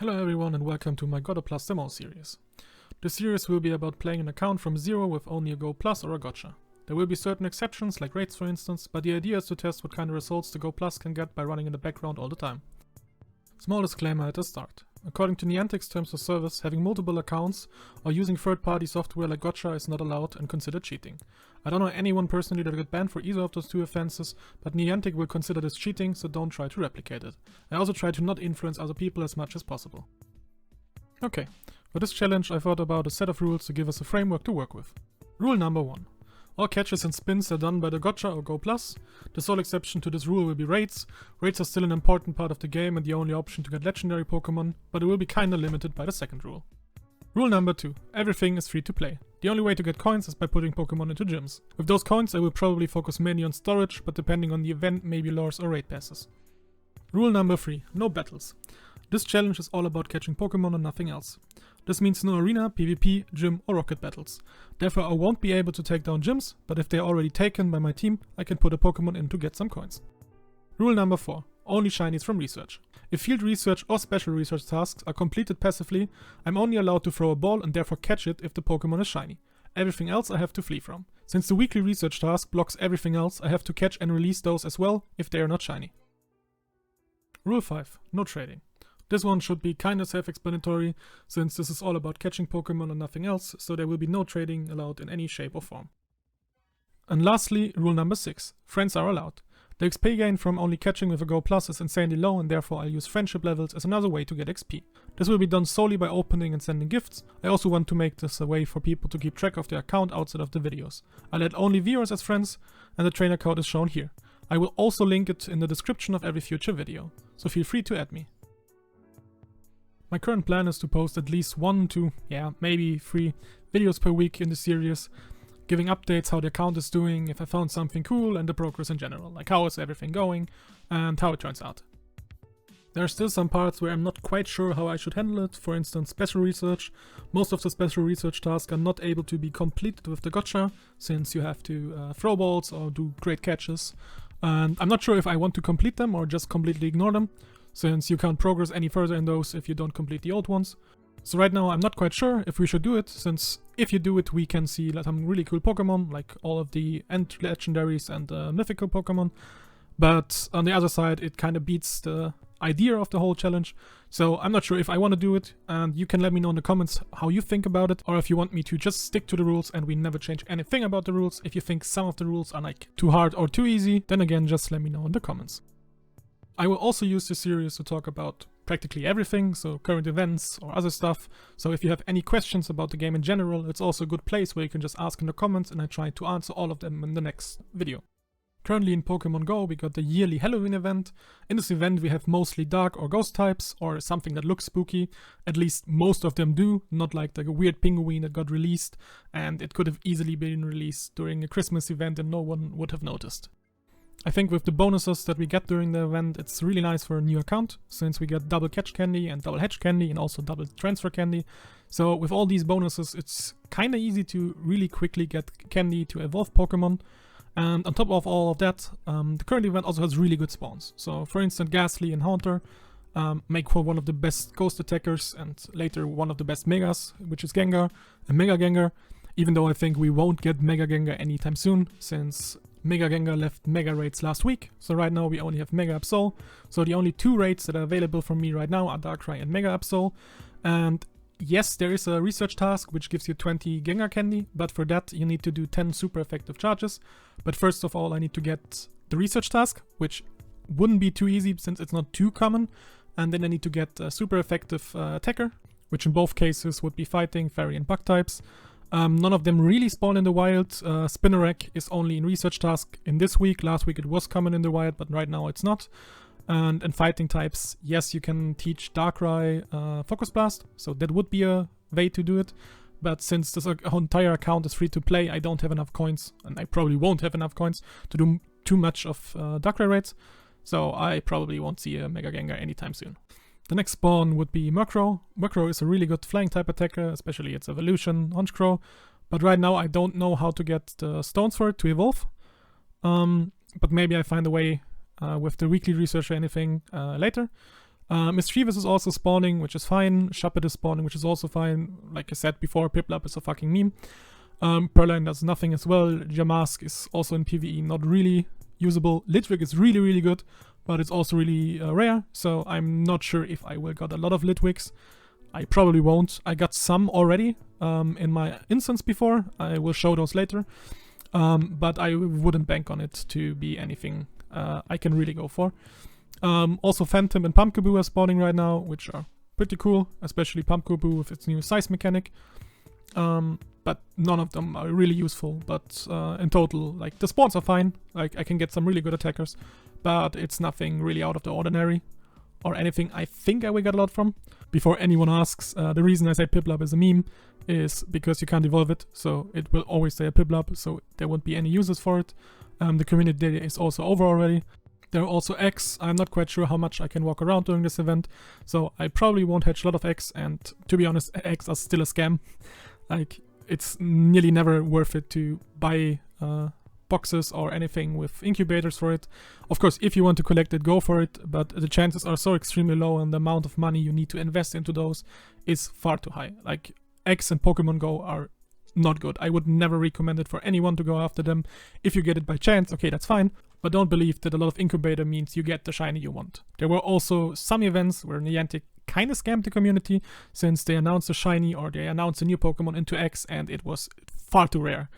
Hello everyone and welcome to my God of Plus demo series. This series will be about playing an account from zero with only a Go Plus or a Gotcha. There will be certain exceptions like raids for instance, but the idea is to test what kind of results the Go Plus can get by running in the background all the time. Small disclaimer at the start. According to Niantic's terms of service, having multiple accounts or using third-party software like Gotcha is not allowed and considered cheating. I don't know anyone personally that got banned for either of those two offenses, but Niantic will consider this cheating, so don't try to replicate it. I also try to not influence other people as much as possible. Okay, for this challenge I thought about a set of rules to give us a framework to work with. Rule number 1. All catches and spins are done by the Gotcha or Go Plus. The sole exception to this rule will be raids. Raids are still an important part of the game and the only option to get legendary Pokemon, but it will be kinda limited by the second rule. Rule number 2. Everything is free to play. The only way to get coins is by putting Pokemon into gyms. With those coins I will probably focus mainly on storage, but depending on the event maybe lures or raid passes. Rule number 3. No battles. This challenge is all about catching Pokemon and nothing else. This means no arena, PvP, gym or rocket battles. Therefore I won't be able to take down gyms, but if they are already taken by my team, I can put a Pokemon in to get some coins. Rule number 4. Only shinies from research. If field research or special research tasks are completed passively, I'm only allowed to throw a ball and therefore catch it if the Pokemon is shiny. Everything else I have to flee from. Since the weekly research task blocks everything else, I have to catch and release those as well if they are not shiny. Rule 5. No trading. This one should be kinda self-explanatory, since this is all about catching Pokemon and nothing else, so there will be no trading allowed in any shape or form. And lastly, rule number 6. Friends are allowed. The XP gain from only catching with a Go Plus is insanely low and therefore I'll use friendship levels as another way to get XP. This will be done solely by opening and sending gifts. I also want to make this a way for people to keep track of their account outside of the videos. I'll add only viewers as friends and the trainer code is shown here. I will also link it in the description of every future video, so feel free to add me. My current plan is to post at least 1 to, maybe 3 videos per week in the series, giving updates how the account is doing, if I found something cool, and the progress in general, like how is everything going, and how it turns out. There are still some parts where I'm not quite sure how I should handle it, for instance special research. Most of the special research tasks are not able to be completed with the Gotcha, since you have to throw balls or do great catches, and I'm not sure if I want to complete them or just completely ignore them, since you can't progress any further in those if you don't complete the old ones. So right now I'm not quite sure if we should do it, since if you do it we can see some really cool Pokemon, like all of the end legendaries and mythical Pokemon. But on the other side it kinda beats the idea of the whole challenge, so I'm not sure if I want to do it, and you can let me know in the comments how you think about it, or if you want me to just stick to the rules and we never change anything about the rules. If you think some of the rules are like too hard or too easy, then again just let me know in the comments. I will also use this series to talk about practically everything, so current events or other stuff, so if you have any questions about the game in general, it's also a good place where you can just ask in the comments and I try to answer all of them in the next video. Currently in Pokemon Go we got the yearly Halloween event. In this event we have mostly dark or ghost types, or something that looks spooky. At least most of them do, not like the weird penguin that got released, and it could have easily been released during a Christmas event and no one would have noticed. I think with the bonuses that we get during the event, it's really nice for a new account, since we get double catch candy and double hatch candy and also double transfer candy. So with all these bonuses, it's kinda easy to really quickly get candy to evolve Pokemon. And on top of all of that, the current event also has really good spawns. So for instance, Ghastly and Haunter make for one of the best ghost attackers and later one of the best Megas, which is Gengar and Mega Gengar. Even though I think we won't get Mega Gengar anytime soon, since Mega Gengar left Mega raids last week, so right now we only have Mega Absol. So the only 2 raids that are available for me right now are Darkrai and Mega Absol. And yes, there is a research task which gives you 20 Gengar candy, but for that you need to do 10 super effective charges. But first of all I need to get the research task, which wouldn't be too easy since it's not too common. And then I need to get a super effective attacker, which in both cases would be fighting, fairy and bug types. None of them really spawn in the wild. Spinarak is only in research task in this week. Last week it was common in the wild, but right now it's not. And fighting types, yes, you can teach Darkrai Focus Blast, so that would be a way to do it. But since this entire account is free to play, I don't have enough coins, and I probably won't have enough coins to do too much of Darkrai raids. So I probably won't see a Mega Gengar anytime soon. The next spawn would be Murkrow. Murkrow is a really good flying type attacker, especially its evolution, Honchkrow. But right now I don't know how to get the stones for it to evolve. But maybe I find a way with the weekly research or anything later. Mischievous is also spawning, which is fine. Shuppet is spawning, which is also fine. Like I said before, Piplup is a fucking meme. Perline does nothing as well. Jamask is also in PvE not really usable. Litwick is really, really good, but it's also really rare, so I'm not sure if I will got a lot of Litwicks. I probably won't. I got some already in my instance before. I will show those later, but I wouldn't bank on it to be anything I can really go for. Also Phantom and Pumpkaboo are spawning right now, which are pretty cool, especially Pumpkaboo with its new size mechanic. But none of them are really useful. But in total, like, the spawns are fine. Like, I can get some really good attackers, but it's nothing really out of the ordinary or anything I think I will get a lot from. Before anyone asks, the reason I say Piplup is a meme is because you can't evolve it, so it will always say a Piplup, so there won't be any uses for it. The community day is also over already. There are also eggs. I'm not quite sure how much I can walk around during this event, so I probably won't hatch a lot of eggs, and to be honest, eggs are still a scam. Like, it's nearly never worth it to buy boxes or anything with incubators for it. Of course, if you want to collect it, go for it, but the chances are so extremely low, and the amount of money you need to invest into those is far too high. Like, eggs in Pokemon Go are not good. I would never recommend it for anyone to go after them. If you get it by chance, okay, that's fine, but don't believe that a lot of incubator means you get the shiny you want. There were also some events where Niantic kind of scammed the community, since they announced a shiny or they announced a new Pokemon into X and it was far too rare.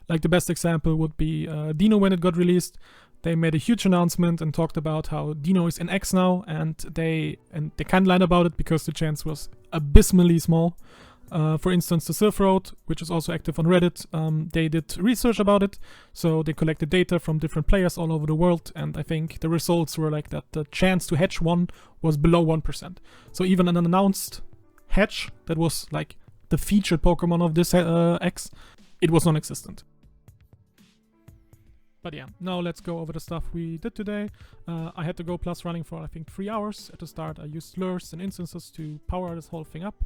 Like, the best example would be Dino when it got released. They made a huge announcement and talked about how Dino is in X now, and they can't lie about it because the chance was abysmally small. For instance, the Silph Road, which is also active on Reddit, they did research about it, so they collected data from different players all over the world, and I think the results were like that the chance to hatch one was below 1%. So even an announced hatch that was like the featured Pokemon of this X, it was non-existent. But yeah, now let's go over the stuff we did today. I had to go plus running for I think 3 hours. At the start I used lures and instances to power this whole thing up.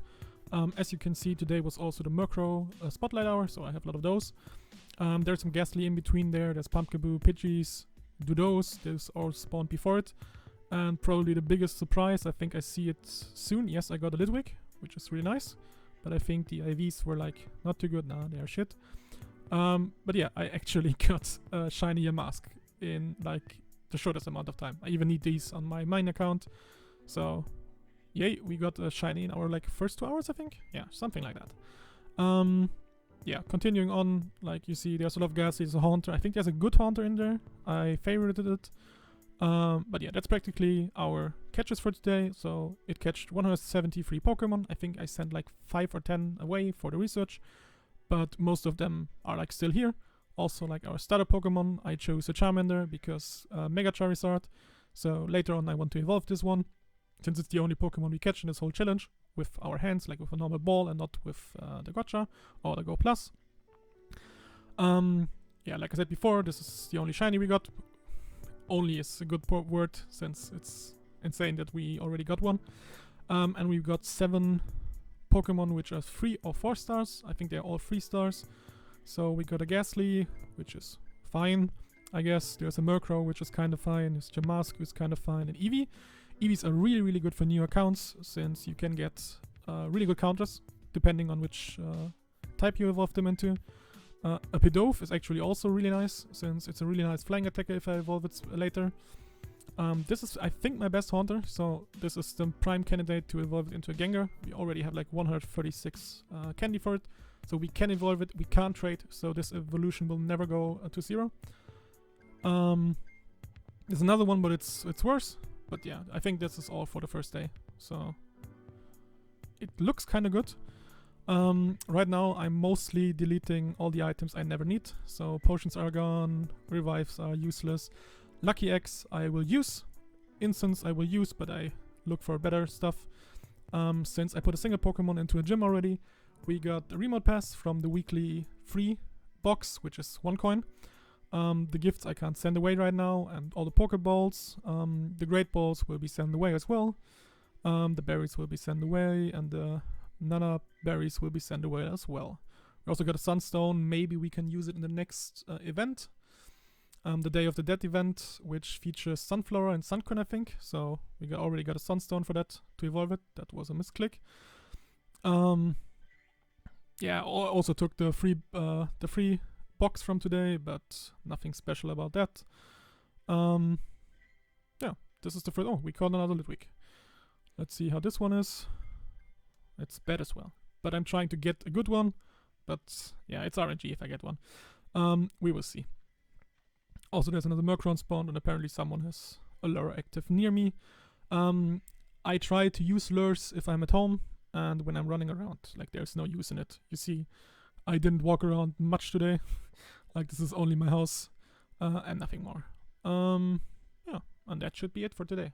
As you can see, today was also the Murkrow Spotlight Hour, so I have a lot of those. There's some Ghastly in between there. There's Pumpkaboo, Pidgeys, Dodos. Those all spawned before it. And probably the biggest surprise, I think I see it soon. Yes, I got a Litwick, which is really nice. But I think the IVs were like not too good. Nah, they are shit. But yeah, I actually got a shiny Yamask in like the shortest amount of time. I even need these on my mine account. So yay, we got a shiny in our like first 2 hours, I think. Yeah, something like that. Yeah, continuing on, like you see, there's a lot of gas. There's a Haunter. I think there's a good Haunter in there. I favorited it. But yeah, that's practically our catches for today. So it catched 173 Pokemon. I think I sent like 5 or 10 away for the research, but most of them are like still here. Also, like our starter Pokemon, I chose a Charmander because Mega Charizard. So later on I want to evolve this one, since it's the only Pokemon we catch in this whole challenge with our hands, like with a normal ball and not with the Gotcha or the Go Plus. Yeah, like I said before, this is the only shiny we got. Only is a good word, since it's insane that we already got one. And we've got 7 Pokemon which are 3 or 4 stars. I think they're all 3 stars. So we got a Ghastly, which is fine, I guess. There's a Murkrow, which is kind of fine. There's Jamask, who's kind of fine. And Eevee. Eevees are really, really good for new accounts, since you can get really good counters, depending on which type you evolve them into. A Pidove is actually also really nice, since it's a really nice flying attacker if I evolve it later. This is, I think, my best Haunter, so this is the prime candidate to evolve it into a Gengar. We already have like 136 candy for it, so we can evolve it, we can't trade, so this evolution will never go to 0. There's another one, but it's worse. But yeah, I think this is all for the first day, so it looks kind of good. Right now I'm mostly deleting all the items I never need, so potions are gone, revives are useless, Lucky Eggs I will use, Instance I will use, but I look for better stuff. Since I put a single Pokemon into a gym already, we got the remote pass from the weekly free box, which is 1 coin. The gifts I can't send away right now, and all the Pokeballs. The Great Balls will be sent away as well. The berries will be sent away, and the Nana berries will be sent away as well. We also got a Sunstone. Maybe we can use it in the next event. the Day of the Dead event, which features Sunflower and Suncon, I think. So we already got a Sunstone for that to evolve it. That was a misclick. Yeah, also took the free box from today, but nothing special about that. Yeah, this is the first. Oh, we caught another Litwick. Let's see how this one is. It's bad as well, but I'm trying to get a good one. But yeah, it's RNG if I get one. We will see. Also, there's another Murkron spawned, and apparently someone has a lure active near me. I try to use lures if I'm at home, and when I'm running around, like there's no use in it. You see, I didn't walk around much today. Like this is only my house, and nothing more. Yeah, and that should be it for today.